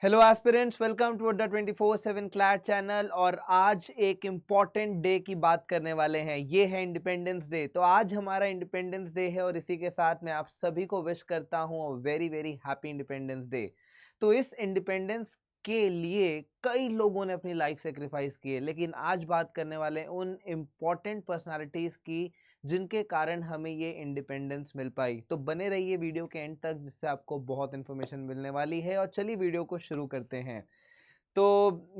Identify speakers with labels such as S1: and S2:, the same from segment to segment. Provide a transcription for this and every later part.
S1: Hello aspirants, welcome to the 24/7 CLAT channel. और आज एक इम्पॉर्टेंट डे की बात करने वाले हैं। ये है इंडिपेंडेंस डे। तो आज हमारा इंडिपेंडेंस डे है और इसी के साथ मैं आप सभी को विश करता हूँ very very happy independence day. तो इस इंडिपेंडेंस के लिए कई लोगों ने अपनी लाइफ सेक्रीफाइस की है, लेकिन आज बात करने वाले हैं उन इम्पॉर्टेंट पर्सनालिटीज़ की जिनके कारण हमें ये इंडिपेंडेंस मिल पाई। तो बने रहिए वीडियो के एंड तक, जिससे आपको बहुत इन्फॉर्मेशन मिलने वाली है। और चलिए वीडियो को शुरू करते हैं। तो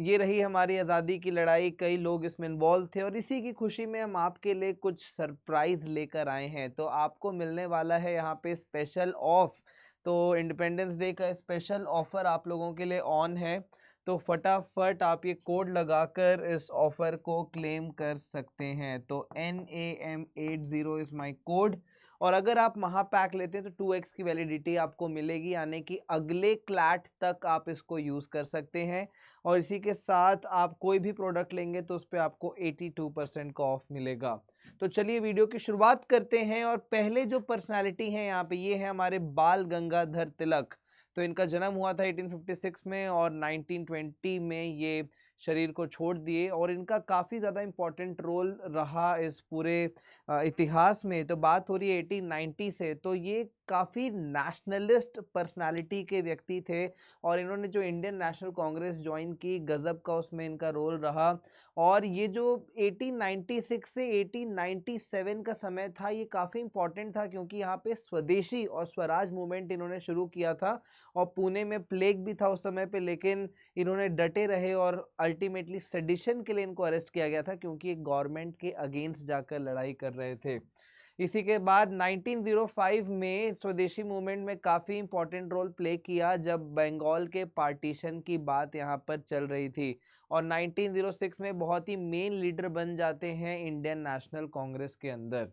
S1: ये रही हमारी आज़ादी की लड़ाई, कई लोग इसमें इन्वॉल्व थे और इसी की खुशी में हम आपके लिए कुछ सरप्राइज लेकर आए हैं। तो आपको मिलने वाला है यहाँ पे स्पेशल ऑफ। तो इंडिपेंडेंस डे का स्पेशल ऑफर आप लोगों के लिए ऑन है। तो फटाफट आप ये कोड लगाकर इस ऑफर को क्लेम कर सकते हैं। तो NAM80 इज़ माई कोड। और अगर आप महापैक लेते हैं तो 2x की वैलिडिटी आपको मिलेगी, यानी कि अगले क्लैट तक आप इसको यूज़ कर सकते हैं। और इसी के साथ आप कोई भी प्रोडक्ट लेंगे तो उस पर आपको 82% का ऑफ मिलेगा। तो चलिए वीडियो की शुरुआत करते हैं। और पहले जो पर्सनालिटी है यहाँ पे, ये है हमारे बाल गंगाधर तिलक। तो इनका जन्म हुआ था 1856 में और 1920 में ये शरीर को छोड़ दिए। और इनका काफ़ी ज़्यादा इम्पोर्टेंट रोल रहा इस पूरे इतिहास में। तो बात हो रही है 1890 से। तो ये काफ़ी नेशनलिस्ट पर्सनालिटी के व्यक्ति थे और इन्होंने जो इंडियन नेशनल कांग्रेस ज्वाइन की, गजब का उसमें इनका रोल रहा। और ये जो 1896 से 1897 का समय था, ये काफ़ी इम्पोर्टेंट था क्योंकि यहाँ पे स्वदेशी और स्वराज मूवमेंट इन्होंने शुरू किया था। और पुणे में प्लेग भी था उस समय पे, लेकिन इन्होंने डटे रहे और अल्टीमेटली सेडिशन के लिए इनको अरेस्ट किया गया था क्योंकि गवर्नमेंट के अगेंस्ट जाकर लड़ाई कर रहे थे। इसी के बाद 1905 में स्वदेशी मूवमेंट में काफ़ी इंपॉर्टेंट रोल प्ले किया जब बंगाल के पार्टीशन की बात यहाँ पर चल रही थी। और 1906 में बहुत ही मेन लीडर बन जाते हैं इंडियन नेशनल कांग्रेस के अंदर।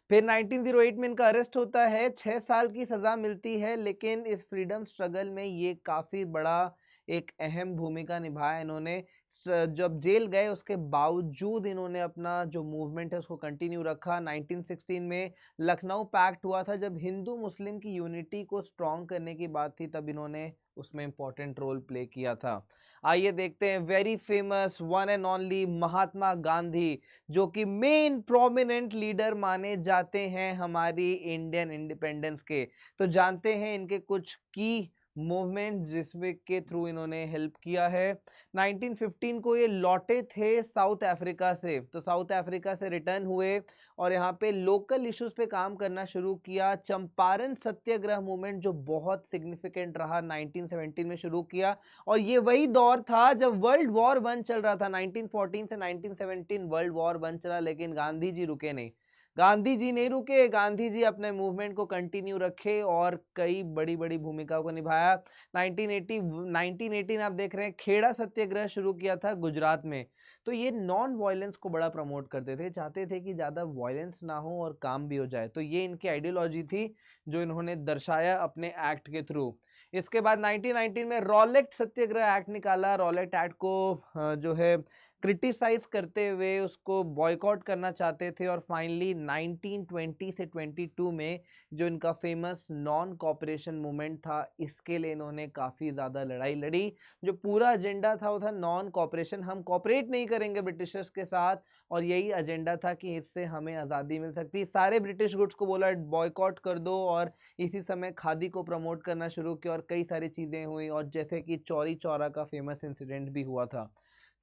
S1: फिर 1908 में इनका अरेस्ट होता है, 6 साल की सज़ा मिलती है, लेकिन इस फ्रीडम स्ट्रगल में ये काफ़ी बड़ा एक अहम भूमिका निभाया इन्होंने। जब जेल गए उसके बावजूद इन्होंने अपना जो मूवमेंट है उसको कंटिन्यू रखा। 1916 में लखनऊ पैक्ट हुआ था, जब हिंदू मुस्लिम की यूनिटी को स्ट्रॉन्ग करने की बात थी, तब इन्होंने उसमें इम्पोर्टेंट रोल प्ले किया था। आइए देखते हैं very famous one and only Mahatma Gandhi, जो कि मेन प्रोमिनेंट लीडर माने जाते हैं हमारी इंडियन इंडिपेंडेंस के। तो जानते हैं इनके कुछ की मूवमेंट जिसमें के थ्रू इन्होंने हेल्प किया है। 1915 को ये लौटे थे साउथ अफ्रीका से। तो साउथ अफ्रीका से रिटर्न हुए और यहाँ पे लोकल इश्यूज पे काम करना शुरू किया। चंपारण सत्याग्रह मूवमेंट जो बहुत सिग्निफिकेंट रहा, 1917 में शुरू किया। और ये वही दौर था जब वर्ल्ड वॉर 1 चल रहा था। 1914 से 1917 वर्ल्ड वॉर 1 चला, लेकिन गांधी जी रुके नहीं। गांधी जी नहीं रुके, गांधी जी अपने मूवमेंट को कंटिन्यू रखे और कई बड़ी बड़ी भूमिकाओं को निभाया। 1980 1918 आप देख रहे हैं, खेड़ा सत्याग्रह शुरू किया था गुजरात में। तो ये नॉन वायलेंस को बड़ा प्रमोट करते थे, चाहते थे कि ज़्यादा वायलेंस ना हो और काम भी हो जाए। तो ये इनकी आइडियोलॉजी थी जो इन्होंने दर्शाया अपने एक्ट के थ्रू। इसके बाद 1919 में रॉलेट सत्याग्रह एक्ट निकाला। रॉलेट एक्ट को जो है क्रिटिसाइज करते हुए उसको बॉयकॉट करना चाहते थे। और फाइनली 1920 से 22 में जो इनका फेमस नॉन कॉपरेशन मूवमेंट था, इसके लिए इन्होंने काफ़ी ज़्यादा लड़ाई लड़ी। जो पूरा एजेंडा था वो था नॉन कॉपरेशन, हम कॉपरेट नहीं करेंगे ब्रिटिशर्स के साथ। और यही एजेंडा था कि इससे हमें आज़ादी मिल सकती। सारे ब्रिटिश गुड्स को बोला बॉयकॉट कर दो। और इसी समय खादी को प्रमोट करना शुरू किया और कई सारी चीज़ें हुई, और जैसे कि चौरी चौरा का फेमस इंसिडेंट भी हुआ था।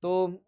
S1: तो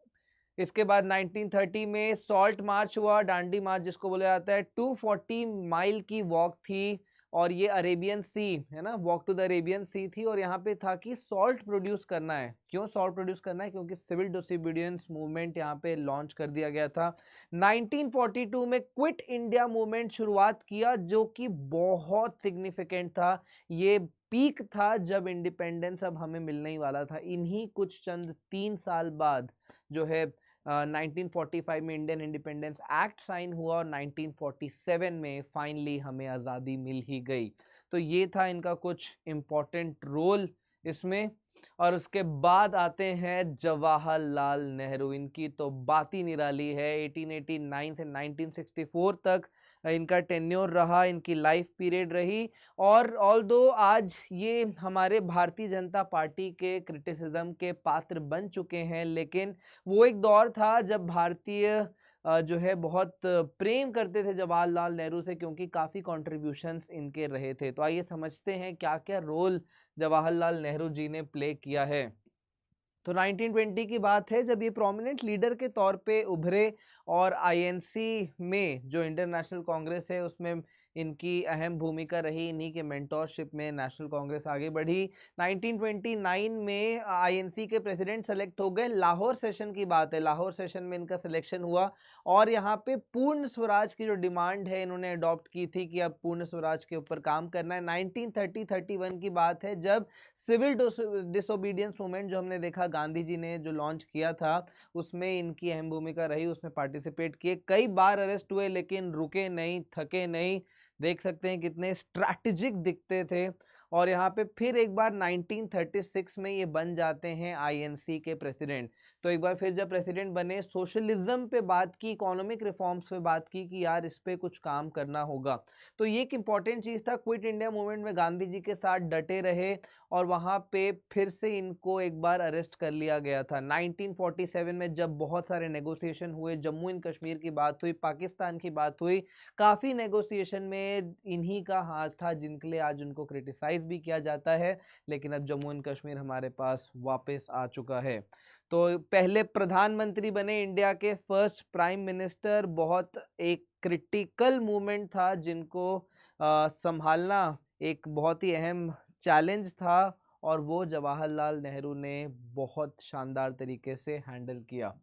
S1: इसके बाद 1930 में सॉल्ट मार्च हुआ, डांडी मार्च जिसको बोला जाता है। 240 माइल की वॉक थी और ये अरेबियन सी है ना, वॉक टू द अरेबियन सी थी। और यहाँ पे था कि सॉल्ट प्रोड्यूस करना है। क्यों सॉल्ट प्रोड्यूस करना है? क्योंकि सिविल डिसोबीडियंस मूवमेंट यहाँ पे लॉन्च कर दिया गया था। 1942 में क्विट इंडिया मूवमेंट शुरुआत किया, जो कि बहुत सिग्निफिकेंट था। ये पीक था जब इंडिपेंडेंस अब हमें मिलने ही वाला था। इन्हीं कुछ चंद 3 साल बाद जो है 1945 में इंडियन इंडिपेंडेंस एक्ट साइन हुआ और 1947 में फाइनली हमें आज़ादी मिल ही गई। तो ये था इनका कुछ इम्पोर्टेंट रोल इसमें। और उसके बाद आते हैं जवाहरलाल नेहरू। इनकी तो बात ही निराली है। 1889 से 1964 तक इनका टेन्योर रहा, इनकी लाइफ पीरियड रही। और ऑल्दो आज ये हमारे भारतीय जनता पार्टी के क्रिटिसिज्म के पात्र बन चुके हैं, लेकिन वो एक दौर था जब भारतीय जो है बहुत प्रेम करते थे जवाहरलाल नेहरू से, क्योंकि काफ़ी कॉन्ट्रीब्यूशंस इनके रहे थे। तो आइए समझते हैं क्या-क्या रोल जवाहरलाल नेहरू जी ने प्ले किया है। तो 1920 की बात है जब ये प्रोमिनेंट लीडर के तौर पे उभरे और आईएनसी में जो इंडियन नेशनल कांग्रेस है उसमें इनकी अहम भूमिका रही। इन्हीं के मेंटोरशिप में नेशनल कांग्रेस आगे बढ़ी। 1929 में आईएनसी के प्रेसिडेंट सेलेक्ट हो गए। लाहौर सेशन की बात है, लाहौर सेशन में इनका सिलेक्शन हुआ और यहाँ पे पूर्ण स्वराज की जो डिमांड है इन्होंने अडॉप्ट की थी कि अब पूर्ण स्वराज के ऊपर काम करना है। 1930-31 की बात है जब सिविल डिसोबीडियंस मूवमेंट जो हमने देखा गांधी जी ने जो लॉन्च किया था उसमें इनकी अहम भूमिका रही, उसमें पार्टिसिपेट किए। कई बार अरेस्ट हुए लेकिन रुके नहीं, थके नहीं। देख सकते हैं कितने स्ट्रैटेजिक दिखते थे। और यहाँ पे फिर एक बार 1936 में ये बन जाते हैं आईएनसी के प्रेसिडेंट। तो एक बार फिर जब प्रेसिडेंट बने, सोशलिज्म पे बात की, इकोनॉमिक रिफॉर्म्स पे बात की कि यार इस पे कुछ काम करना होगा। तो ये एक इंपॉर्टेंट चीज़ था। क्विट इंडिया मूवमेंट में गांधी जी के साथ डटे रहे और वहाँ पे फिर से इनको एक बार अरेस्ट कर लिया गया था। 1947 में जब बहुत सारे नेगोशिएशन हुए, जम्मू एंड कश्मीर की बात हुई, पाकिस्तान की बात हुई, काफ़ी नेगोशिएशन में इन्हीं का हाथ था जिनके लिए आज उनको क्रिटिसाइज भी किया जाता है। लेकिन अब जम्मू एंड कश्मीर हमारे पास वापस आ चुका है। तो पहले प्रधानमंत्री बने इंडिया के, फर्स्ट प्राइम मिनिस्टर। बहुत एक क्रिटिकल मूवमेंट था जिनको संभालना एक बहुत ही अहम चैलेंज था और वो जवाहरलाल नेहरू ने बहुत शानदार तरीके से हैंडल किया।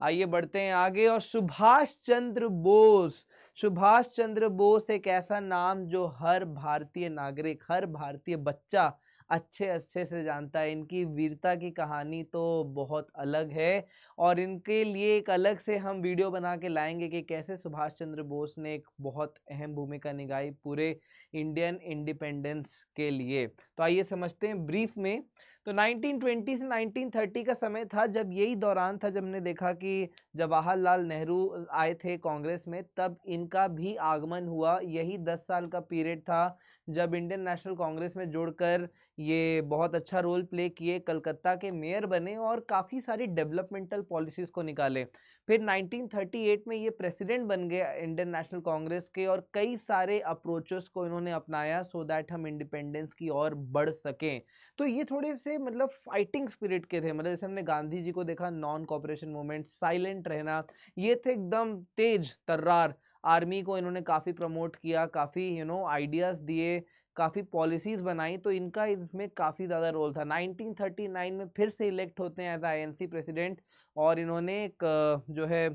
S1: आइए बढ़ते हैं आगे। और सुभाष चंद्र बोस, सुभाष चंद्र बोस एक ऐसा नाम जो हर भारतीय नागरिक, हर भारतीय बच्चा अच्छे अच्छे से जानता है। इनकी वीरता की कहानी तो बहुत अलग है और इनके लिए एक अलग से हम वीडियो बना के लाएंगे कि कैसे सुभाष चंद्र बोस ने एक बहुत अहम भूमिका निभाई पूरे इंडियन इंडिपेंडेंस के लिए। तो आइए समझते हैं ब्रीफ में। तो 1920 से 1930 का समय था जब यही दौरान था जब हमने देखा कि जवाहरलाल नेहरू आए थे कांग्रेस में, तब इनका भी आगमन हुआ। यही 10 साल का पीरियड था जब इंडियन नेशनल कांग्रेस में जुड़कर ये बहुत अच्छा रोल प्ले किए, कलकत्ता के मेयर बने और काफ़ी सारी डेवलपमेंटल पॉलिसीज़ को निकाले। फिर 1938 में ये प्रेसिडेंट बन गए इंडियन नेशनल कांग्रेस के और कई सारे अप्रोचेस को इन्होंने अपनाया सो दैट हम इंडिपेंडेंस की ओर बढ़ सकें। तो ये थोड़े से मतलब फाइटिंग स्पिरिट के थे। मतलब जैसे हमने गांधी जी को देखा, नॉन कॉपरेशन मूवमेंट, साइलेंट रहना, ये थे एकदम तेज तर्रार। आर्मी को इन्होंने काफ़ी प्रमोट किया, काफ़ी आइडियाज़ दिए, काफ़ी पॉलिसीज़ बनाई। तो इनका इसमें काफ़ी ज़्यादा रोल था। 1939 में फिर से इलेक्ट होते हैं एज आईएनसी प्रेसिडेंट और इन्होंने एक जो है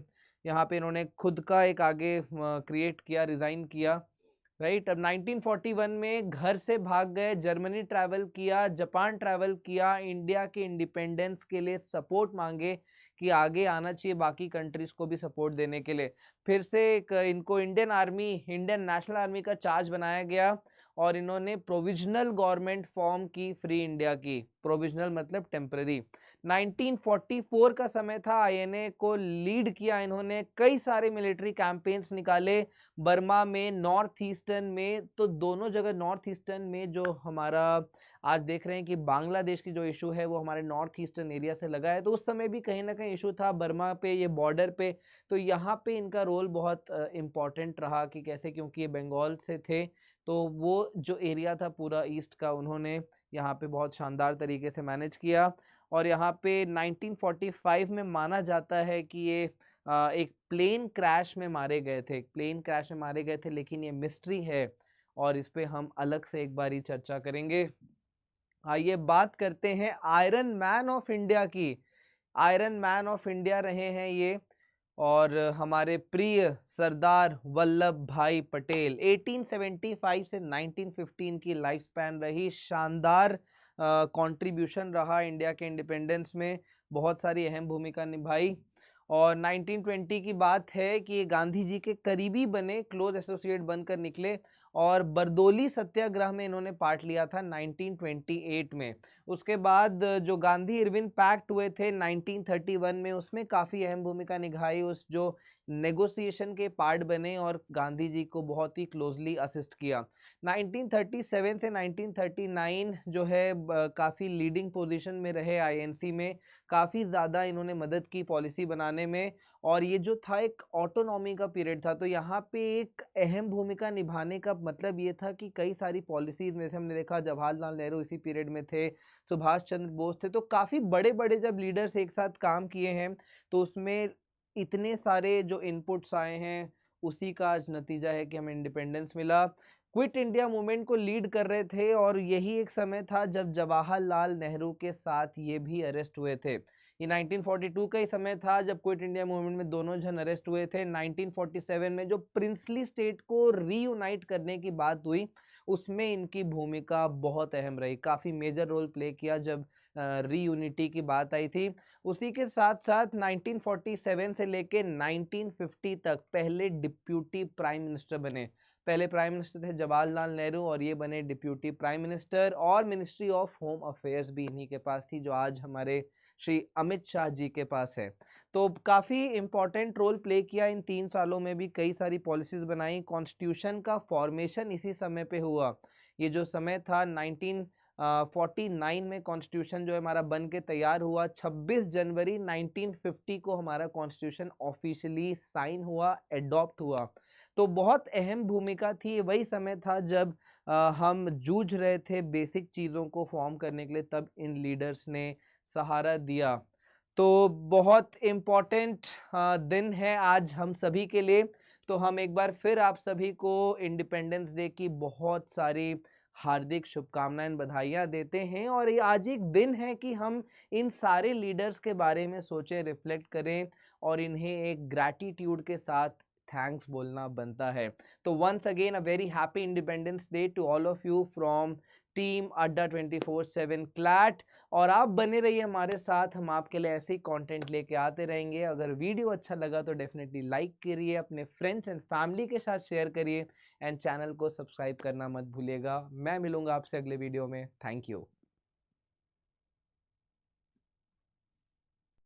S1: यहाँ पे इन्होंने खुद का एक आगे क्रिएट किया, रिज़ाइन किया, राइट। अब 1941 में घर से भाग गए, जर्मनी ट्रैवल किया, जापान ट्रैवल किया, इंडिया के इंडिपेंडेंस के लिए सपोर्ट मांगे कि आगे आना चाहिए बाकी कंट्रीज को भी सपोर्ट देने के लिए। फिर से एक इनको Indian army, Indian national army का चार्ज बनाया गया और इन्होंने प्रोविजनल गवर्नमेंट फॉर्म की फ्री इंडिया की। प्रोविजनल मतलब टेम्पररी। 1944 का समय था, आईएनए को लीड किया इन्होंने, कई सारे मिलिट्री कैंपेन्स निकाले बर्मा में, नॉर्थ ईस्टर्न में। तो दोनों जगह नॉर्थ ईस्टर्न में जो हमारा आज देख रहे हैं कि बांग्लादेश की जो इशू है वो हमारे नॉर्थ ईस्टर्न एरिया से लगा है, तो उस समय भी कहीं ना कहीं इशू था बर्मा पे, ये बॉर्डर पे। तो यहाँ पे इनका रोल बहुत इम्पॉर्टेंट रहा कि कैसे, क्योंकि ये बंगाल से थे तो वो जो एरिया था पूरा ईस्ट का उन्होंने यहाँ पे बहुत शानदार तरीके से मैनेज किया। और यहाँ पे 1945 में माना जाता है कि ये एक प्लेन क्रैश में मारे गए थे, एक प्लेन क्रैश में मारे गए थे, लेकिन ये मिस्ट्री है और इस पे हम अलग से एक बारी चर्चा करेंगे। आइए बात करते हैं आयरन मैन ऑफ इंडिया की। आयरन मैन ऑफ इंडिया रहे हैं ये और हमारे प्रिय सरदार वल्लभ भाई पटेल। 1875 से 1915 की लाइफ स्पैन रही, शानदार कंट्रीब्यूशन रहा इंडिया के इंडिपेंडेंस में, बहुत सारी अहम भूमिका निभाई। और 1920 की बात है कि ये गांधी जी के करीबी बने, क्लोज एसोसिएट बनकर निकले और बरदोली सत्याग्रह में इन्होंने पार्ट लिया था 1928 में। उसके बाद जो गांधी इरविन पैक्ट हुए थे 1931 में, उसमें काफ़ी अहम भूमिका निभाई। उस जो नेगोशिएशन के पार्ट बने और गांधी जी को बहुत ही क्लोजली असिस्ट किया। 1937 से 1939 जो है काफ़ी लीडिंग पोजीशन में रहे आईएनसी में, काफ़ी ज़्यादा इन्होंने मदद की पॉलिसी बनाने में। और ये जो था एक ऑटोनॉमी का पीरियड था, तो यहाँ पे एक अहम भूमिका निभाने का मतलब ये था कि कई सारी पॉलिसीज़ में से हमने देखा जवाहरलाल नेहरू इसी पीरियड में थे, सुभाष चंद्र बोस थे, तो काफ़ी बड़े-बड़े जब लीडर्स एक साथ काम किए हैं, तो उसमें इतने सारे जो इनपुट्स आए हैं, उसी का आज नतीजा है कि हमें इंडिपेंडेंस मिला। क्विट इंडिया मूवमेंट को लीड कर रहे थे और यही एक समय था जब जवाहरलाल नेहरू के साथ ये भी अरेस्ट हुए थे। ये 1942 का ही समय था जब क्विट इंडिया मूवमेंट में दोनों जन अरेस्ट हुए थे। 1947 में जो प्रिंसली स्टेट को रीयूनाइट करने की बात हुई, उसमें इनकी भूमिका बहुत अहम रही, काफ़ी मेजर रोल प्ले किया जब रीयूनिटी की बात आई थी। उसी के साथ-साथ 1947 से लेके 1950 तक पहले डिप्यूटी प्राइम मिनिस्टर बने। पहले प्राइम मिनिस्टर थे जवाहरलाल नेहरू और ये बने डिप्यूटी प्राइम मिनिस्टर, और मिनिस्ट्री ऑफ होम अफेयर्स भी इन्हीं के पास थी, जो आज हमारे श्री अमित शाह जी के पास है। तो काफ़ी इम्पोर्टेंट रोल प्ले किया इन 3 सालों में भी, कई सारी पॉलिसीज़ बनाई। कॉन्स्टिट्यूशन का फॉर्मेशन इसी समय पे हुआ। ये जो समय था 1949 में कॉन्स्टिट्यूशन जो है हमारा बन के तैयार हुआ। 26 जनवरी 1950 को हमारा कॉन्स्टिट्यूशन ऑफिशियली साइन हुआ, एडॉप्ट हुआ। तो बहुत अहम भूमिका थी, वही समय था जब हम जूझ रहे थे बेसिक चीज़ों को फॉर्म करने के लिए, तब इन लीडर्स ने सहारा दिया। तो बहुत इम्पोर्टेंट दिन है आज हम सभी के लिए। तो हम एक बार फिर आप सभी को इंडिपेंडेंस डे की बहुत सारी हार्दिक शुभकामनाएं, बधाइयाँ देते हैं। और ये आज एक दिन है कि हम इन सारे लीडर्स के बारे में सोचें, रिफ्लेक्ट करें और इन्हें एक ग्रैटिट्यूड के साथ थैंक्स बोलना बनता है। तो once again a very happy independence day to all of you from team Adda 24/7 CLAT. और आप बने रहिए हमारे साथ, हम आपके लिए ऐसे ही कंटेंट लेके आते रहेंगे। अगर वीडियो अच्छा लगा तो डेफिनेटली लाइक करिए, अपने फ्रेंड्स एंड फैमिली के साथ शेयर करिए एंड चैनल को सब्सक्राइब करना मत भूलिएगा। मैं मिलूंगा आपसे अगले वीडियो में। Thank you.